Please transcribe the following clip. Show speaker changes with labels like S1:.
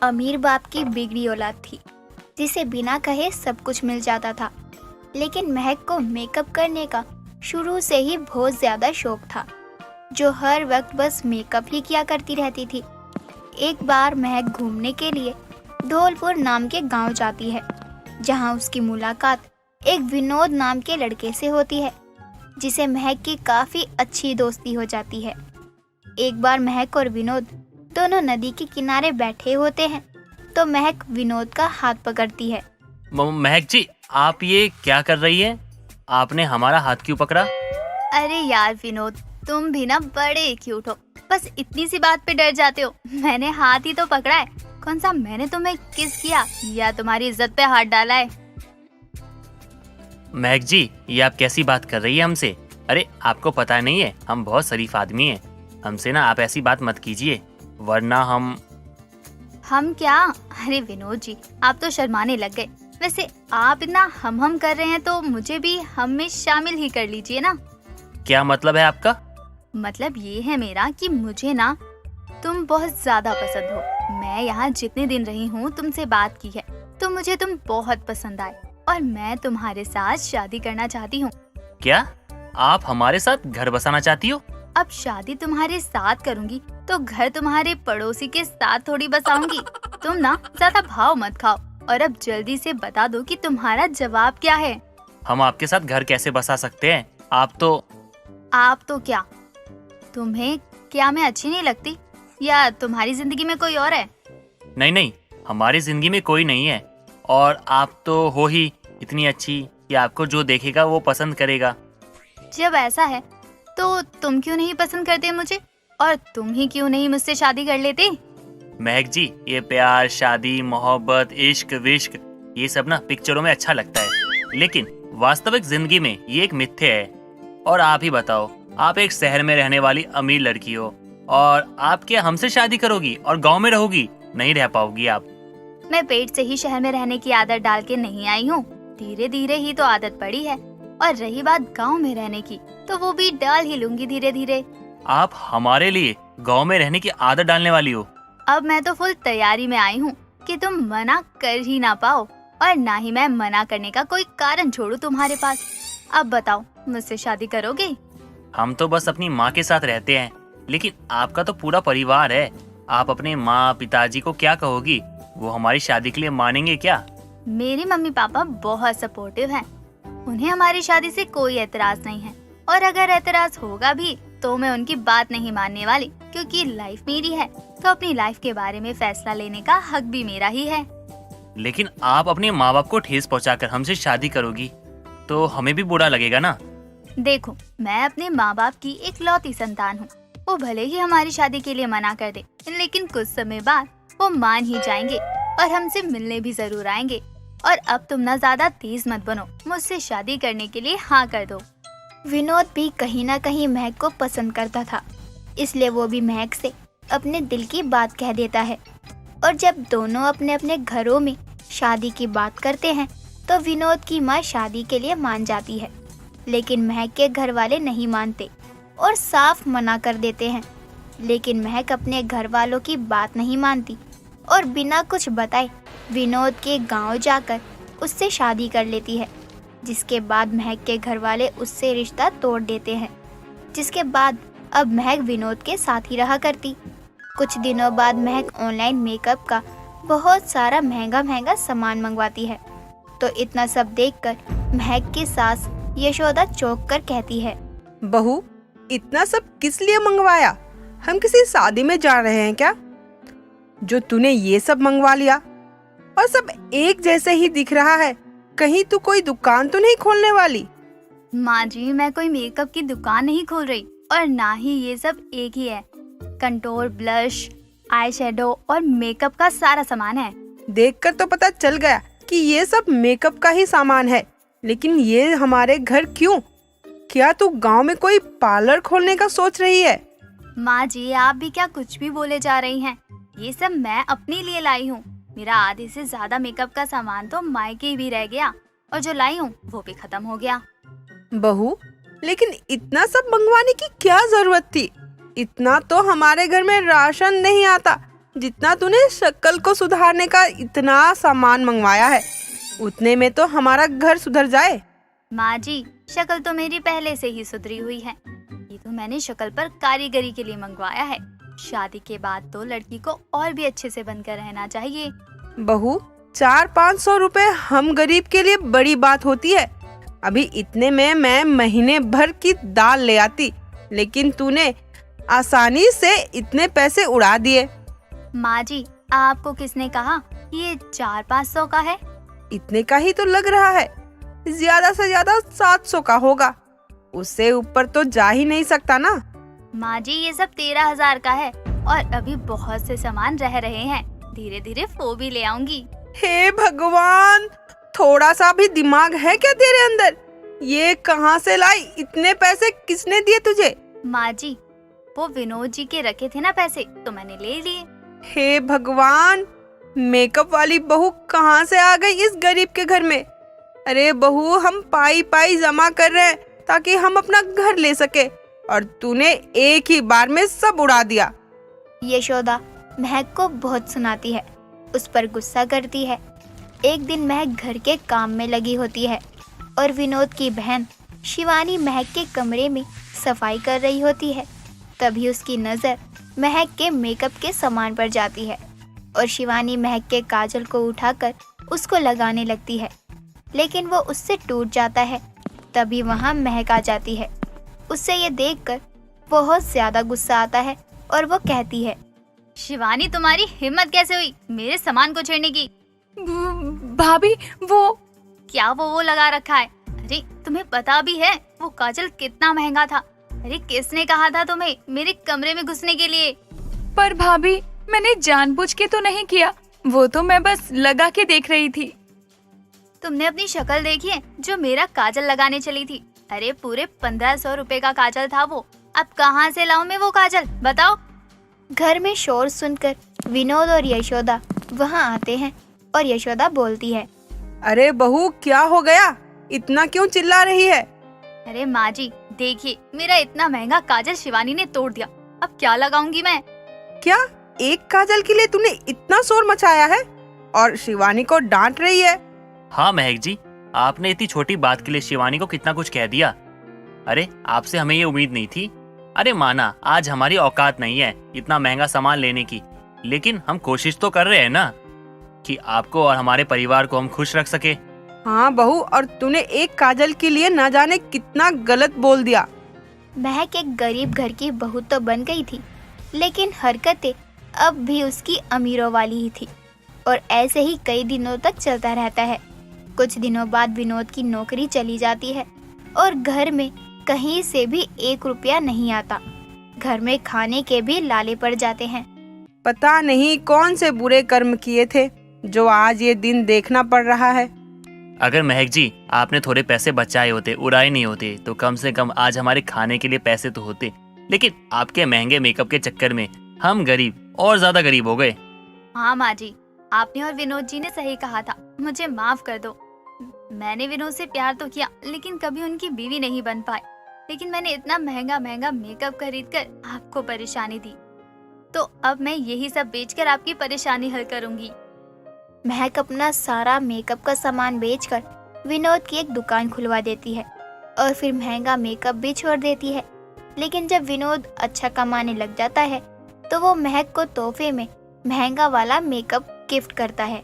S1: अमीर बाप की बिगड़ी औलाद थी जिसे बिना कहे सब कुछ मिल जाता था। लेकिन महक को मेकअप करने का शुरू से ही बहुत ज़्यादा शौक था, जो हर वक्त बस मेकअप ही किया करती रहती थी। एक बार महक घूमने के लिए धौलपुर नाम के गांव जाती है, जहां उसकी मुलाकात एक विनोद नाम के लड़के से होती है, जिसे महक की काफ़ी अच्छी दोस्ती हो जाती है। एक बार महक और विनोद दोनों नदी के किनारे बैठे होते हैं, तो महक विनोद का हाथ पकड़ती है।
S2: महक जी, आप ये क्या कर रही है? आपने हमारा हाथ क्यों पकड़ा?
S1: अरे यार विनोद, तुम भी ना बड़े क्यूट हो, बस इतनी सी बात पे डर जाते हो। मैंने हाथ ही तो पकड़ा है, कौन सा मैंने तुम्हें किस किया या तुम्हारी इज्जत पे हाथ डाला है?
S2: महक जी, ये आप कैसी बात कर रही है हमसे? अरे आपको पता नहीं है, हम बहुत शरीफ आदमी हैं। हमसे ना आप ऐसी बात मत कीजिए, वरना
S1: हम क्या? अरे विनोद जी, आप तो शर्माने लग गए। वैसे आप इतना हम कर रहे हैं तो मुझे भी हम में शामिल ही कर लीजिए ना।
S2: क्या मतलब है आपका?
S1: मतलब ये है मेरा कि मुझे ना तुम बहुत ज्यादा पसंद हो। मैं यहाँ जितने दिन रही हूँ तुमसे बात की है तो मुझे तुम बहुत पसंद आए और मैं तुम्हारे साथ शादी करना चाहती हूँ।
S2: क्या आप हमारे साथ घर बसाना चाहती हो?
S1: अब शादी तुम्हारे साथ करूँगी तो घर तुम्हारे पड़ोसी के साथ थोड़ी बसाऊंगी। तुम ना ज्यादा भाव मत खाओ और अब जल्दी से बता दो कि तुम्हारा जवाब क्या है।
S2: हम आपके साथ घर कैसे बसा सकते हैं? आप तो
S1: क्या? तुम्हें क्या मैं अच्छी नहीं लगती या तुम्हारी जिंदगी में कोई और है?
S2: नहीं, हमारी जिंदगी में कोई नहीं है और आप तो हो ही इतनी अच्छी कि आपको जो देखेगा वो पसंद करेगा।
S1: जब ऐसा है तो तुम क्यों नहीं पसंद करते मुझे, और तुम ही क्यों नहीं मुझसे शादी कर लेते?
S2: महक जी, ये प्यार, शादी, मोहब्बत, इश्क विश्क, ये सब ना पिक्चरों में अच्छा लगता है, लेकिन वास्तविक जिंदगी में ये एक मिथ्या है। और आप ही बताओ, आप एक शहर में रहने वाली अमीर लड़की हो और आप क्या हमसे शादी करोगी और गांव में रहोगी? नहीं रह पाओगी आप।
S1: मैं पेट से ही शहर में रहने की आदत डाल के नहीं आई हूँ, धीरे धीरे ही तो आदत पड़ी है। और रही बात गांव में रहने की, तो वो भी डाल ही लूंगी धीरे धीरे।
S2: आप हमारे लिए गांव में रहने की आदत डालने वाली हो?
S1: अब मैं तो फुल तैयारी में आई हूँ कि तुम मना कर ही ना पाओ, और ना ही मैं मना करने का कोई कारण छोड़ू तुम्हारे पास। अब बताओ, मुझसे शादी करोगे?
S2: हम तो बस अपनी माँ के साथ रहते हैं, लेकिन आपका तो पूरा परिवार है। आप अपने माँ पिताजी को क्या कहोगी? वो हमारी शादी के लिए मानेंगे क्या?
S1: मेरे मम्मी पापा बहुत सपोर्टिव हैं। उन्हें हमारी शादी से कोई एतराज नहीं है, और अगर एतराज होगा भी तो मैं उनकी बात नहीं मानने वाली, क्योंकि लाइफ मेरी है तो अपनी लाइफ के बारे में फैसला लेने का हक भी मेरा ही है।
S2: लेकिन आप अपने माँ बाप को ठेस पहुँचाकर हमसे शादी करोगी तो हमें भी बुरा लगेगा ना।
S1: देखो, मैं अपने माँ बाप की इकलौती संतान हूँ। वो भले ही हमारी शादी के लिए मना कर दे, लेकिन कुछ समय बाद वो मान ही जाएंगे और हमसे मिलने भी जरूर आएंगे। और अब तुम ना ज्यादा तेज मत बनो, मुझसे शादी करने के लिए हाँ कर दो। विनोद भी कहीं ना कहीं महक को पसंद करता था, इसलिए वो भी महक से अपने दिल की बात कह देता है। और जब दोनों अपने अपने घरों में शादी की बात करते हैं तो विनोद की माँ शादी के लिए मान जाती है, लेकिन महक के घर वाले नहीं मानते और साफ मना कर देते हैं। लेकिन महक अपने घर वालों की बात नहीं मानती और बिना कुछ बताए विनोद के गांव जाकर उससे शादी कर लेती है, जिसके बाद महक के घर वाले उससे रिश्ता तोड़ देते हैं। जिसके बाद अब महक विनोद के साथ ही रहा करती। कुछ दिनों बाद महक ऑनलाइन मेकअप का बहुत सारा महंगा सामान मंगवाती है, तो इतना सब देखकर महक की सास यशोदा चौंक कर कहती है,
S3: बहू, इतना सब किस लिए मंगवाया? हम किसी शादी में जा रहे हैं क्या, जो तूने ये सब मंगवा लिया? और सब एक जैसे ही दिख रहा है, कहीं तू कोई दुकान तो नहीं खोलने वाली?
S1: माँ जी, मैं कोई मेकअप की दुकान नहीं खोल रही, और ना ही ये सब एक ही है। कंटूर, ब्लश, आई शेडो और मेकअप का सारा सामान है।
S3: देखकर तो पता चल गया कि ये सब मेकअप का ही सामान है, लेकिन ये हमारे घर क्यों? क्या तू गांव में कोई पार्लर खोलने का सोच रही है?
S1: माँ जी, आप भी क्या कुछ भी बोले जा रही हैं। ये सब मैं अपने लिए लाई हूँ। मेरा आधे से ज्यादा मेकअप का सामान तो मायके भी रह गया, और जो लाई हूँ वो भी खत्म हो गया।
S3: बहू, लेकिन इतना सब मंगवाने की क्या जरूरत थी? इतना तो हमारे घर में राशन नहीं आता। जितना तूने शक्ल को सुधारने का इतना सामान मंगवाया है, उतने में तो हमारा घर सुधर जाए।
S1: माँ जी, शक्ल तो मेरी पहले से ही सुधरी हुई है। ये तो मैंने शक्ल पर कारीगरी के लिए मंगवाया है। शादी के बाद तो लड़की को और भी अच्छे से बनकर रहना चाहिए।
S3: बहू, 400-500 रुपए हम गरीब के लिए बड़ी बात होती है। अभी इतने में मैं महीने भर की दाल ले आती, लेकिन तूने आसानी से इतने पैसे उड़ा दिए।
S1: माँ जी, आपको किसने कहा ये 400-500 का है?
S3: इतने का ही तो लग रहा है, ज्यादा से ज्यादा 700 का होगा, उससे ऊपर तो जा ही नहीं सकता ना।
S1: माँ जी, ये सब 13,000 का है और अभी बहुत से सामान रह रहे हैं। धीरे धीरे वो भी ले आऊंगी।
S3: हे भगवान, थोड़ा सा भी दिमाग है क्या तेरे अंदर? ये कहाँ से लाई? इतने पैसे किसने दिए तुझे?
S1: माँ जी, वो विनोद जी के रखे थे ना पैसे, तो मैंने ले लिए।
S3: हे भगवान, मेकअप वाली बहू कहाँ से आ गई इस गरीब के घर में? अरे बहू, हम पाई पाई जमा कर रहे हैं ताकि हम अपना घर ले सके, और तूने एक ही बार में सब उड़ा दिया।
S4: यशोदा महक को बहुत सुनाती है, उस पर गुस्सा करती है। एक दिन महक घर के काम में लगी होती है और विनोद की बहन शिवानी महक के कमरे में सफाई कर रही होती है। तभी उसकी नज़र महक के मेकअप के सामान पर जाती है और शिवानी महक के काजल को उठाकर उसको लगाने लगती है, लेकिन वो उससे टूट जाता है। तभी वहाँ महक आ जाती है। उससे ये देखकर बहुत ज़्यादा गुस्सा आता है और वो कहती है,
S1: शिवानी, तुम्हारी हिम्मत कैसे हुई मेरे सामान को छेड़ने की?
S5: भाभी, वो
S1: क्या वो लगा रखा है? अरे तुम्हें पता भी है वो काजल कितना महंगा था? अरे किसने कहा था तुम्हें मेरे कमरे में घुसने के लिए?
S5: पर भाभी, मैंने जानबूझ के तो नहीं किया, वो तो मैं बस लगा के देख रही थी।
S1: तुमने अपनी शक्ल देखी है जो मेरा काजल लगाने चली थी? अरे पूरे 1500 रुपए का काजल था वो। अब कहाँ से लाऊं मैं वो काजल, बताओ?
S4: घर में शोर सुनकर विनोद और यशोदा वहाँ आते हैं और यशोदा बोलती है,
S3: अरे बहू, क्या हो गया? इतना क्यों चिल्ला रही है?
S1: अरे माँ जी, देखिए मेरा इतना महंगा काजल शिवानी ने तोड़ दिया। अब क्या लगाऊंगी मैं?
S3: क्या एक काजल के लिए तूने इतना शोर मचाया है और शिवानी को डांट रही है?
S2: हाँ महक जी, आपने इतनी छोटी बात के लिए शिवानी को कितना कुछ कह दिया। अरे आपसे हमें ये उम्मीद नहीं थी। अरे माना आज हमारी औकात नहीं है इतना महंगा सामान लेने की, लेकिन हम कोशिश तो कर रहे हैं ना कि आपको और हमारे परिवार को हम खुश रख सके।
S3: हाँ बहू, और तूने एक काजल के लिए न जाने कितना गलत बोल दिया।
S4: महक एक गरीब घर की बहू तो बन गई थी, लेकिन हरकतें अब भी उसकी अमीरों वाली ही थी और ऐसे ही कई दिनों तक चलता रहता है। कुछ दिनों बाद विनोद की नौकरी चली जाती है और घर में कहीं से भी 1 रुपया नहीं आता। घर में खाने के भी लाले पड़ जाते हैं।
S3: पता नहीं कौन से बुरे कर्म किए थे जो आज ये दिन देखना पड़ रहा है।
S2: अगर महक जी आपने थोड़े पैसे बचाए होते, उड़ाए नहीं होते, तो कम से कम आज हमारे खाने के लिए पैसे तो होते। लेकिन आपके महंगे मेकअप के चक्कर में हम गरीब और ज्यादा गरीब हो गए।
S1: हाँ माँ जी, आपने और विनोद जी ने सही कहा था। मुझे माफ कर दो। मैंने विनोद से प्यार तो किया, लेकिन कभी उनकी बीवी नहीं बन पाई। लेकिन मैंने इतना महंगा महंगा मेकअप खरीदकर आपको परेशानी दी, तो अब मैं यही सब बेचकर आपकी परेशानी हल करूंगी।
S4: महक अपना सारा मेकअप का सामान बेचकर विनोद की एक दुकान खुलवा देती है और फिर महंगा मेकअप भी छोड़ देती है। लेकिन जब विनोद अच्छा कमाने लग जाता है तो वो महक को तोहफे में महंगा वाला मेकअप गिफ्ट करता है।